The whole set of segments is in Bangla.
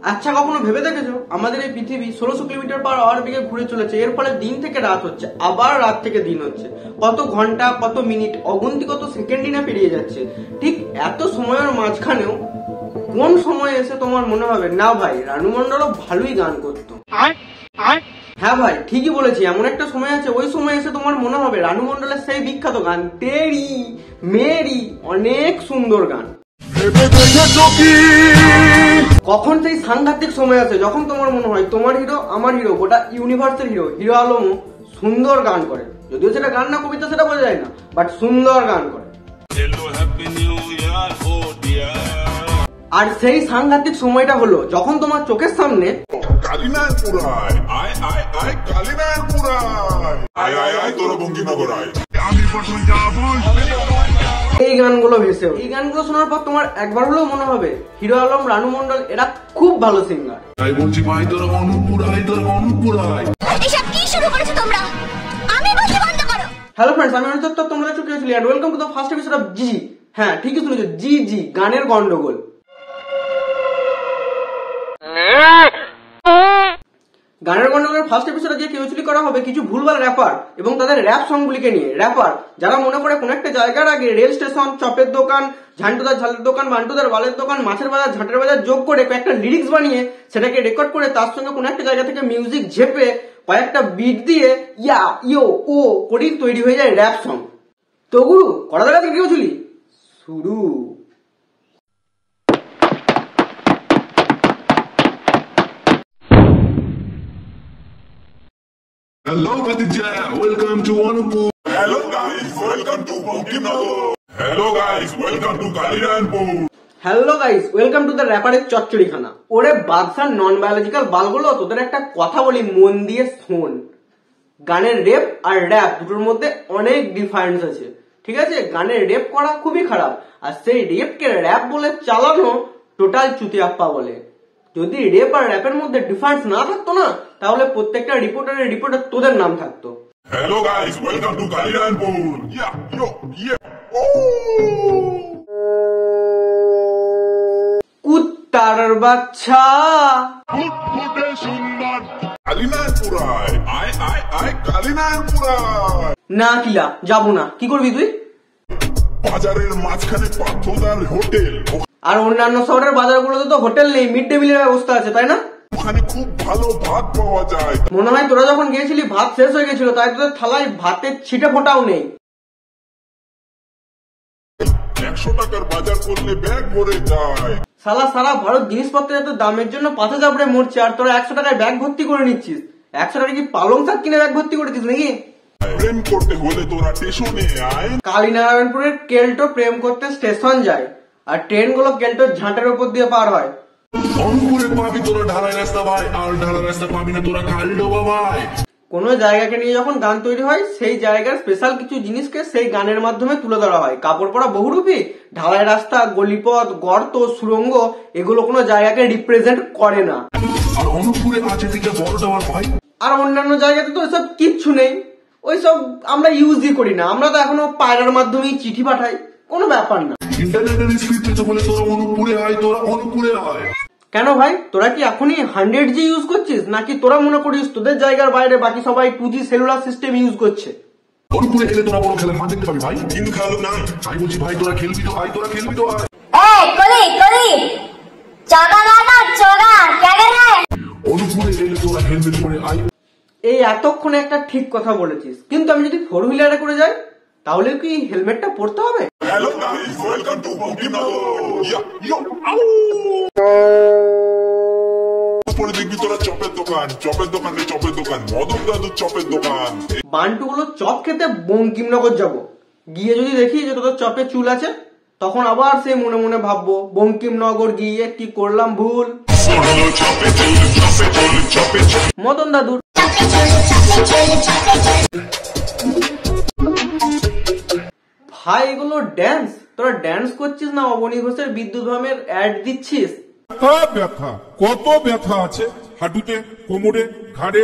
আচ্ছা কখনো ভেবে দেখেছো আমাদের এই পৃথিবী 1600 কিলোমিটার পার আওয়ার বেগে ঘুরে চলেছে, এর ফলে দিন থেকে রাত হচ্ছে, আবার রাত থেকে দিন হচ্ছে, কত ঘন্টা কত মিনিট অগুন্তি কত সেকেন্ডই না পেরিয়ে যাচ্ছে। ঠিক এত সময়ের মাঝখানেও কোন সময় এসে তোমার মনে হবে না ভাই রানু মন্ডলও ভালোই গান করতো? হ্যাঁ ভাই ঠিকই বলেছি, এমন একটা সময় আছে ওই সময় এসে তোমার মনে হবে রানু মন্ডলের সেই বিখ্যাত গান তেরি মেরি, অনেক সুন্দর গান। কখন সেই সাংঘাতিক সময় আছে যখন তোমার মনে হয় তোমার হিরো আমার হিরো, গোটা ইউনিভার্সের হিরো হিরো আলমও সুন্দর গান করে, যদিও সেটা গান না কবিতা সেটা বোঝা যায় না, বাট সুন্দর গান করে। আর সেই সাংঘাতিক সময়টা হলো যখন তোমার চোখের সামনে এই গানগুলো ভেসে, এই গানগুলো শোনার পর তোমার একবার হলেও মনে হবে হিরো আলম রানু মন্ডল এরা খুব ভালো সিঙ্গার। হ্যালো ফ্রেন্ডস, আমি অনিত, তোমরা চুকে ছিলি and welcome to the first episode of G. হ্যাঁ ঠিকই শুনেছো, জি জি গানের গন্ডগোল। গানের গন্ডগোলের ফার্স্ট এপিসোডে যে কেউচুরি করা হবে কিছু ভুলভাল র্যাপার এবং তাদের র্যাপ সংগুলিকে নিয়ে। র্যাপার যারা মনে করে কোন একটা জায়গার আগে রেল স্টেশন, চপের দোকান, ঝান্টুদার ঝালের দোকান, বান্টুদার বালের দোকান, মাছের বাজার, ঝাঁটের বাজার যোগ করে কয়েকটা লিরিক্স বানিয়ে সেটাকে রেকর্ড করে তার সঙ্গে কোন একটা জায়গা থেকে মিউজিক ঝেপে কয়েকটা বিট দিয়ে ইয়া ইয়ো ও করি তৈরি হয়ে যায় র্যাপ সং। তো গুরু কটা জায়গা থেকে কেউচুরি শুরু। Hello Khadija, welcome to Anupur. Hello guys, welcome to Bongkimnagar. Hello guys, welcome to Kaliranpur. Hello guys, welcome to the র্যাপারের চচ্চড়িখানা। ওরে বাদশার নন বায়োলজিক্যাল বালগুলো, তোদের একটা কথা বলি মন দিয়ে শোন। গানের রেপ আর র্যাপ দুটোর মধ্যে অনেক ডিফারেন্স আছে, ঠিক আছে? গানের রেপ করা খুবই খারাপ, আর সেই রেপকে র্যাপ বলে চালানো টোটাল চুতিয়াপ্পা বলে। যদি রেপ আর র্যাপের মধ্যে ডিফারেন্স না থাকতো না, তাহলে প্রত্যেকটা রিপোর্টারের রিপোর্টে তোদের নাম থাকতো। Hello guys, welcome to Kaliranpur. Yeah, yo, yeah. Oh! কুত্তার বাচ্চা ফুটফুটে সুন্দর কালিনারপুরায় আয় কালিনারপুরায়। না কিলা যাবো না। কি করবি তুই? বাজারের মাঝখানে পাথরদার হোটেল, আর অন্যান্য শহরের বাজারগুলোতে তো হোটেল নেই, মিড ডে মিলের ব্যবস্থা আছে, তাই না? ওখানে খুব ভালো ভাত পাওয়া যায়। মনে হয় তোরা যখন গিয়েছিলি ভাত শেষ হয়ে গেছিল, তাই তোদের থালায় ভাতের ছিটে ফোটাও নেই। 100 টাকার বাজার করলে ব্যাগ ভরে যায়। সারা ভারত জিনিসপত্রের এত দামের জন্য পাথর চাপড়ে মরছে, আর তোরা 100 টাকায় ব্যাগ ভর্তি করে নিচ্ছিস। 100 টাকা কি পালং শাক কিনে ব্যাগ ভর্তি করেছিস নাকি? প্রেম করতে হলে তোরা স্টেশনে আয়। কালীনারায়ণপুরের কেল্টো প্রেম করতে স্টেশন যায়, আর ট্রেন গুলো কেল্টোর ঝাঁটের উপর দিয়ে পার হয়। রংপুরে পাবি তোরা ঢালাই রাস্তা ভাই, আর ঢালাই রাস্তা পাবি না তোরা খালডোবা ভাই। কোন জায়গাকে নিয়ে যখন গান তৈরি হয়, সেই জায়গার স্পেশাল কিছু জিনিসকে সেই গানের মাধ্যমে তুলে ধরা হয়। কাপড় পরা বহুরূপী, ঢালাই রাস্তা, গলিপথ, গর্ত, সুড়ঙ্গ, এগুলো কোনো জায়গাকে রিপ্রেজেন্ট করে না। আর অনুপুরে আছে দিকে বড় টাওয়ার ভাই। আর অন্যান্য জায়গাতে তো এসব কিচ্ছু নেই, ওইসব আমরা ইউজই করি না। আমরা তো এখনো পায়রার মাধ্যমেই চিঠি পাঠাই, কোনো ব্যাপার না। ইন্টারনেটের স্পিড পেতে বলে তোরা অনুপুরে আয়, তোরা অনুপুরে আয়। কেন ভাই, তোরা কি এখনই 100G ইউজ করছিস, নাকি তোরা মনে করিস তোদের জায়গার বাইরে বাকি সবাই 2G সেলুলার সিস্টেম ইউজ করছে? অনুপুরে এলে তোরা বড় খেলার মাঠ দেখতে পাবি ভাই, কিন্তু খেলো না। তাই বলছি ভাই তোরা খেলবি তো আয়, তোরা খেলবি তো আয়। অনুপুরে এলে তোরা হেলমেট পরে আয়। এই এতক্ষণে একটা ঠিক কথা বলেছিস, কিন্তু আমি যদি 4 হুইলারে করে যাই তাহলে কি হেলমেটটা পরতে হবে? Hello guys, welcome to Bankimnagar. Yo পরে দেখবি তোরা চপের দোকান, মদন দাদুর চপের দোকান। বান্টুগুলো চপ খেতে বঙ্কিমনগর যাব, গিয়ে যদি দেখি যে তোদের চপে চুল আছে, তখন আবার সে মনে মনে ভাববো বঙ্কিমনগর গিয়ে কি করলাম ভুল। মদন দাদুর ভাই এগুলো ড্যান্স, তোরা ড্যান্স করছিস না অবনী ঘোষের বিদ্যুৎ ভামের অ্যাড দিচ্ছিস? ব্যথা, কত ব্যথা আছে হাঁটুতে, কোমরে, ঘাড়ে।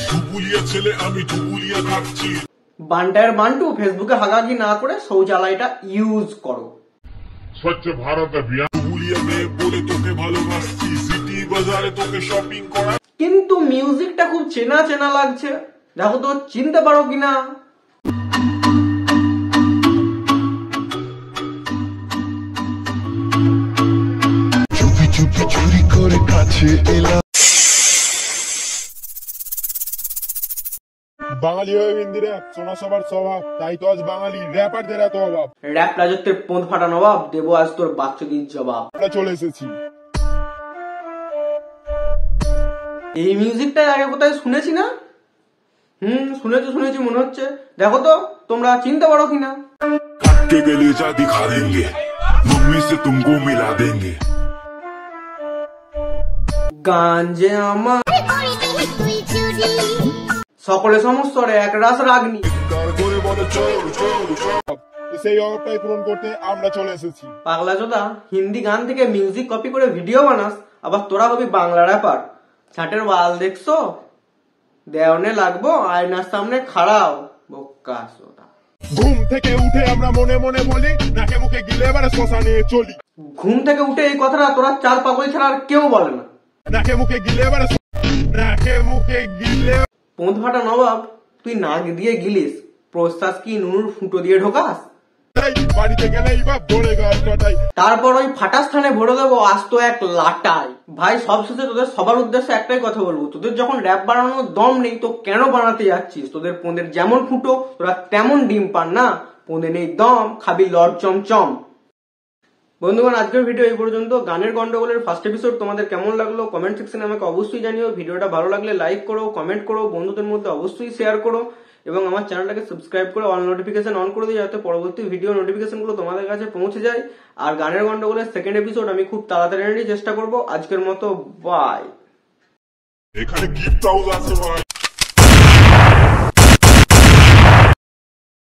ঢুকুলিয়া ছেলে আমি, ঢুকুলিয়া থাকছি। বান্টায়ের বান্টু, ফেসবুকে হাগাগি না করে শৌচালয়টা ইউজ করো। স্বচ্ছ ভারত অভিযান। ঢুকুলিয়া মেয়ে বলে তোকে ভালোবাসছি। বাজারে তোকে শপিং করা। কিন্তু মিউজিকটা খুব চেনা চেনা লাগছে, দেখো তো চিনতে পারো কিনা। চুপি চুপি চুরি করে কাছে এলাম। বাঙালি হয়ে হিন্দি র্যাপ শোনা সবার স্বভাব, তাই তো আজ বাঙালি র্যাপারদের এত অভাব। র‍্যাপ রাজত্বের পোঁদ ফাটা নবাব, দেবো আজ তোর বাচ্চাদের জবাব। আমরা চলে এসেছি। এই মিউজিকটা আগে কোথায় শুনেছি না? শুনেছি মনে হচ্ছে। দেখো তো তোমরা চিনতে পারো কিনা। के गलीचा दिखा देंगे, मम्मी से तुमको मिला देंगे। গাঞ্জে আমার সকলে সমস্তরে এক রাস রাগনি। কার করে বলে চল চল চল, সেই অভাবটাই পূরণ করতে আমরা চলে এসেছি। পাগলা চোদা, হিন্দি গান থেকে মিউজিক কপি করে ভিডিও বানাস, আবার তোরা হবি বাংলা র্যাপার। ছাটের বাল দেখছো, দেওয়ানে লাগবো আয়নার সামনে খাড়াও বোকা চোদা। ঘুম থেকে উঠে আমরা মনে মনে বলি, নাকে মুখে গিলে এবারে শ্মশানে চলি। ঘুম থেকে উঠে এই কথাটা তোরা চার পাগল ছাড়া আর কেউ বলে না। নাকে মুখে গিলে এবারে নাকে মুখে গিলে। পোঁদ ফাটা নবাব, তুই নাক দিয়ে গিলিস, প্রশ্বাস কি নুনুর ফুটো দিয়ে ঢোকাস? বাড়িতে গেলেই বা ধরে গাছ কাটাই, তারপর ওই ফাটা স্থানে ভরে দেবো আস্ত এক লাটাই। ভাই সবশেষে তোদের সবার উদ্দেশ্যে একটাই কথা বলবো, তোদের যখন র‍্যাপ বানানোর দম নেই তো কেন বানাতে যাচ্ছিস? তোদের পোঁদের যেমন ফুটো তোরা তেমন ডিম পান না, পোঁদে নেই দম, খাবি লড় চমচম। বন্ধুগণ, আজকের ভিডিও এই পর্যন্ত। গানের গন্ডগোলের ফার্স্ট এপিসোড তোমাদের কেমন লাগলো কমেন্ট সেকশনে আমাকে অবশ্যই জানিও। ভিডিওটা ভালো লাগলে লাইক করো, কমেন্ট করো, বন্ধুদের মধ্যে অবশ্যই শেয়ার করো এবং আমার চ্যানেলটাকে সাবস্ক্রাইব করে অল নোটিফিকেশন অন করে দিও, যাতে পরবর্তী ভিডিও নোটিফিকেশন গুলো তোমাদের কাছে পৌঁছে যায়। আর গানের গন্ডগোলের সেকেন্ড এপিসোড আমি খুব তাড়াতাড়ি চেষ্টা করব। আজকের মতো বাই। এখানে গিফট হাউস আছে ভাই।